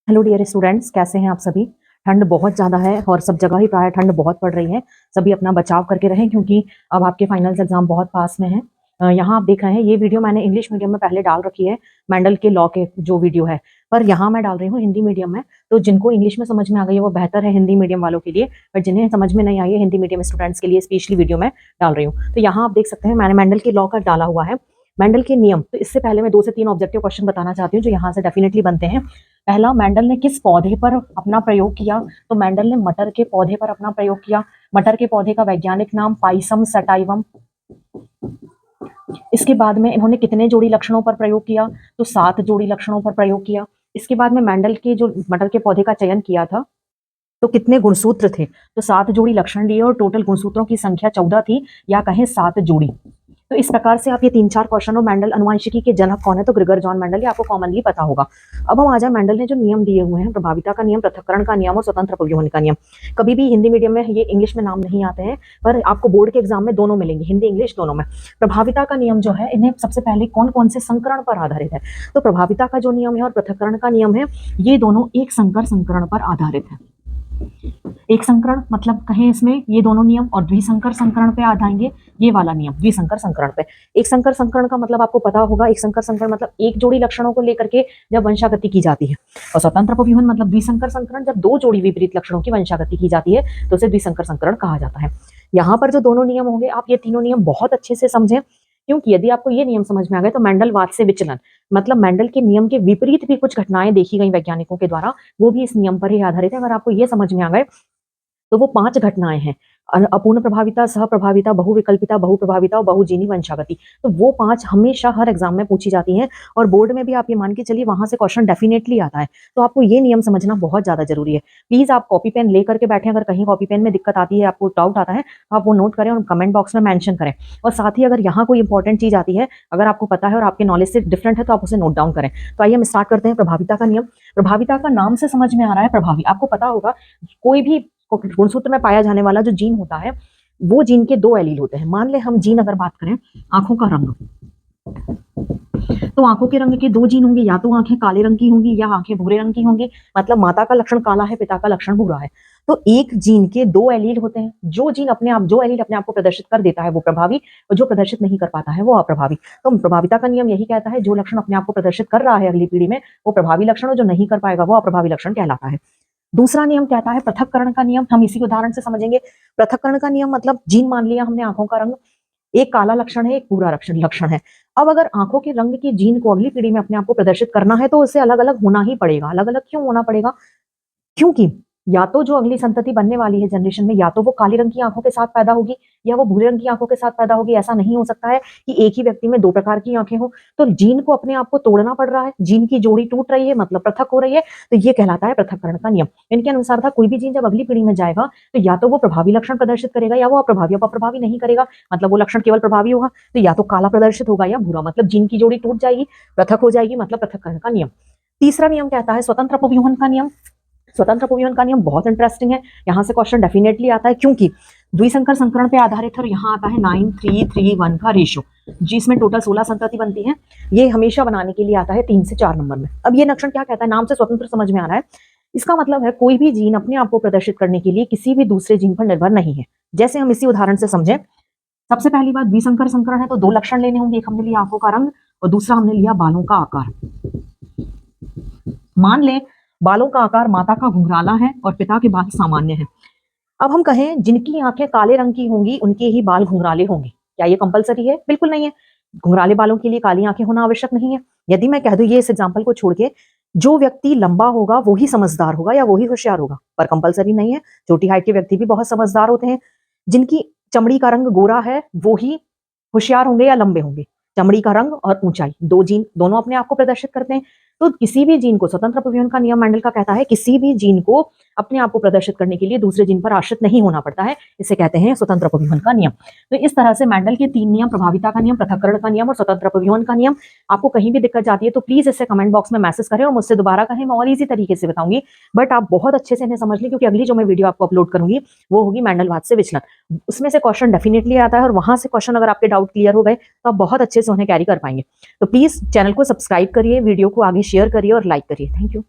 Hello dear students, कैसे हैं आप सभी। ठंड बहुत ज़्यादा है और सब जगह ही प्राय ठंड बहुत पड़ रही है। सभी अपना बचाव करके रहें क्योंकि अब आपके फाइनल्स एग्जाम बहुत पास में हैं। यहाँ आप देख रहे हैं ये वीडियो मैंने इंग्लिश मीडियम में पहले डाल रखी है, मेंडल के लॉ के जो वीडियो है, पर यहाँ मैं डाल रही हूँ हिंदी मीडियम में। तो जिनको इंग्लिश में समझ में आ गई है वो बेहतर है हिंदी मीडियम वालों के लिए, पर जिन्हें समझ में नहीं आई है हिंदी मीडियम स्टूडेंट्स के लिए स्पेशली वीडियो में डाल रही हूँ। तो यहाँ आप देख सकते हैं मैंने मेंडल के लॉ का डाला हुआ है, मेंडल के नियम। तो इससे पहले मैं 2 से 3 ऑब्जेक्टिव क्वेश्चन बताना चाहती हूँ जो यहाँ से डेफिनेटली बनते हैं। पहला, मेंडल ने किस पौधे पर अपना प्रयोग किया? तो मेंडल ने मटर के पौधे पर अपना प्रयोग किया। मटर के पौधे का वैज्ञानिक नाम पाइसम सटाइवम। इसके बाद में इन्होंने कितने जोड़ी लक्षणों पर प्रयोग किया? तो 7 जोड़ी लक्षणों पर प्रयोग किया। इसके बाद में मेंडल के जो मटर के पौधे का चयन किया था तो कितने गुणसूत्र थे? तो 7 जोड़ी लक्षण लिए और टोटल गुणसूत्रों की संख्या 14 थी, या कहें 7 जोड़ी। तो इस प्रकार से आप ये 3-4 क्वेश्चन। और मेंडल अनुवांशिकी के जनक कौन है? तो ग्रेगर जॉन मेंडल, ये आपको कॉमनली पता होगा। अब हम आ जाए, मेंडल ने जो नियम दिए हुए हैं, प्रभाविता का नियम, पृथक्करण का नियम और स्वतंत्र अपव्यूहन का नियम। कभी भी हिंदी मीडियम में ये इंग्लिश में नाम नहीं आते हैं, पर आपको बोर्ड के एग्जाम में दोनों मिलेंगे, हिंदी इंग्लिश दोनों में। प्रभाविता का नियम जो है, इन्हें सबसे पहले कौन कौन से संकरण पर आधारित है? तो प्रभाविता का जो नियम है और पृथक्करण का नियम है, ये दोनों एक संकर संकरण पर आधारित है। एक संकरण मतलब कहें इसमें ये दोनों नियम, और द्विसंकर संकरण पे आ जाएंगे ये वाला नियम द्विसंकर संकरण पे। एक संकर संकरण का मतलब आपको पता होगा, एक संकर संकरण मतलब एक जोड़ी लक्षणों को लेकर के जब वंशागति की जाती है, और स्वतंत्र अपव्यूहन मतलब द्विसंकर संकरण जब 2 जोड़ी विपरीत लक्षणों की वंशागति की जाती है तो उसे द्विसंकर संकरण कहा जाता है। यहाँ पर जो दोनों नियम होंगे, आप ये तीनों नियम बहुत अच्छे से समझें, क्योंकि यदि आपको ये नियम समझ में आ गए तो मेंडलवाद से विचलन मतलब मेंडल के नियम के विपरीत भी कुछ घटनाएं देखी गई वैज्ञानिकों के द्वारा, वो भी इस नियम पर ही आधारित है। अगर आपको ये समझ में आ गए तो वो 5 घटनाएं हैं, अपूर्ण प्रभाविता, सहप्रभाविता, बहुविकल्पिता, बहुप्रभाविता और बहुजीनी वंशागति। तो वो 5 हमेशा हर एग्जाम में पूछी जाती हैं, और बोर्ड में भी आप ये मान के चलिए वहां से क्वेश्चन डेफिनेटली आता है। तो आपको ये नियम समझना बहुत ज्यादा जरूरी है। प्लीज आप कॉपी पेन लेकर के बैठे, अगर कहीं कॉपी पेन में दिक्कत आती है, आपको डाउट आता है, तो आप वो नोट करें और कमेंट बॉक्स में मेंशन करें। और साथ ही अगर यहाँ कोई इंपॉर्टेंट चीज आती है, अगर आपको पता है और आपके नॉलेज से डिफरेंट है, तो आप उसे नोट डाउन करें। तो आइए हम स्टार्ट करते हैं प्रभाविता का नियम। प्रभाविता का नाम से समझ में आ रहा है प्रभावी। आपको पता होगा कोई भी गुणसूत्र में पाया जाने वाला जो जीन होता है, वो जीन के 2 एलील होते हैं। मान ले हम जीन अगर बात करें आंखों का रंग, तो आंखों के रंग के 2 जीन होंगे, या तो आंखें काले रंग की होंगी या आंखें भूरे रंग की होंगी। मतलब माता का लक्षण काला है, पिता का लक्षण भूरा है। तो एक जीन के 2 एलील होते हैं। जो जीन अपने आप, जो एलील अपने आप को प्रदर्शित कर देता है वो प्रभावी, और जो प्रदर्शित नहीं कर पाता है वो अप्रभावी। तो प्रभाविता का नियम यही कहता है, जो लक्षण अपने आप को प्रदर्शित कर रहा है अगली पीढ़ी में वो प्रभावी लक्षण, और जो नहीं कर पाएगा वो अप्रभावी लक्षण कहलाता है। दूसरा नियम कहता है पृथक्करण का नियम। हम इसी उदाहरण से समझेंगे। पृथक्करण का नियम मतलब जीन मान लिया हमने आंखों का रंग, एक काला लक्षण है, एक पूरा लक्षण है। अब अगर आंखों के रंग की जीन को अगली पीढ़ी में अपने आप को प्रदर्शित करना है तो उसे अलग अलग होना ही पड़ेगा। अलग अलग क्यों होना पड़ेगा? क्योंकि या तो जो अगली संतति बनने वाली है जनरेशन में, या तो वो काली रंग की आंखों के साथ पैदा होगी या वो भूरे रंग की आंखों के साथ पैदा होगी। ऐसा नहीं हो सकता है कि एक ही व्यक्ति में 2 प्रकार की आंखें हो। तो जीन को अपने आप को तोड़ना पड़ रहा है, जीन की जोड़ी टूट रही है, मतलब पृथक हो रही है। तो ये कहलाता है पृथक्करण का नियम। इनके अनुसार था कोई भी जीन जब अगली पीढ़ी में जाएगा तो या तो वो प्रभावी लक्षण प्रदर्शित करेगा या वो अप्रभावी। अप्रभावी नहीं करेगा मतलब वो लक्षण केवल प्रभावी होगा, तो या तो काला प्रदर्शित होगा या भूरा, मतलब जीन की जोड़ी टूट जाएगी, पृथक हो जाएगी, मतलब पृथक्करण का नियम। तीसरा नियम कहता है स्वतंत्र अपव्यूहन का नियम। स्वतंत्र अपव्यूहन का नियम बहुत इंटरेस्टिंग है, यहाँ से क्वेश्चन डेफिनेटली आता है, क्योंकि द्विसंकर संकरण पे आधारित है। और यहाँ आता है 9:3:3:1 का रेशियो, जिसमें टोटल 16 संतति बनती है। ये हमेशा बनाने के लिए आता है 3 से 4 नंबर में। अब ये लक्षण क्या कहता है? नाम से स्वतंत्र समझ में आ रहा है। इसका मतलब है कोई भी जीन अपने आप को प्रदर्शित करने के लिए किसी भी दूसरे जीन पर निर्भर नहीं है। जैसे हम इसी उदाहरण से समझें, सबसे पहली बात, द्विसंकर संकरण है तो 2 लक्षण लेने होंगे। एक हमने लिया आंखों का रंग और दूसरा हमने लिया बालों का आकार। मान लें बालों का आकार माता का घुंघराला है और पिता के बाल सामान्य है। अब हम कहें जिनकी आंखें काले रंग की होंगी उनके ही बाल घुंघराले होंगे, क्या ये कंपलसरी है? बिल्कुल नहीं है। घुंघराले बालों के लिए काली आंखें होना आवश्यक नहीं है। यदि मैं कह दूं ये इस एग्जाम्पल को छोड़ के, जो व्यक्ति लंबा होगा वो ही समझदार होगा या वो ही होशियार होगा, पर कंपलसरी नहीं है। छोटी हाइट के व्यक्ति भी बहुत समझदार होते हैं। जिनकी चमड़ी का रंग गोरा है वो ही होशियार होंगे या लंबे होंगे। चमड़ी का रंग और ऊंचाई, 2 जीन दोनों अपने आप को प्रदर्शित करते हैं। तो किसी भी जीन को, स्वतंत्र अपव्यूहन का नियम मेंडल का कहता है, किसी भी जीन को अपने आप को प्रदर्शित करने के लिए दूसरे जीन पर आश्रित नहीं होना पड़ता है। इसे कहते हैं स्वतंत्र अपव्यूहन का नियम। तो इस तरह से मेंडल के 3 नियम, प्रभाविता का नियम, पृथक्करण का नियम और स्वतंत्र अपव्यूहन का नियम। आपको कहीं भी दिक्कत जाती है तो प्लीज इसे कमेंट बॉक्स में मैसेज करें और मुझसे दोबारा कहें, मैं और इजी तरीके से बताऊंगी। बट आप बहुत अच्छे से इन्हें समझ लें, क्योंकि अगली जो मैं वीडियो आपको अपलोड करूंगी वो होगी मेंडलवाद से विचलन। उसमें से क्वेश्चन डेफिनेटली आता है, और वहां से क्वेश्चन अगर आपके डाउट क्लियर हो गए तो आप बहुत अच्छे से उन्हें कैरी कर पाएंगे। तो प्लीज चैनल को सब्सक्राइब करिए, वीडियो को आगे शेयर करिए और लाइक करिए। Thank you.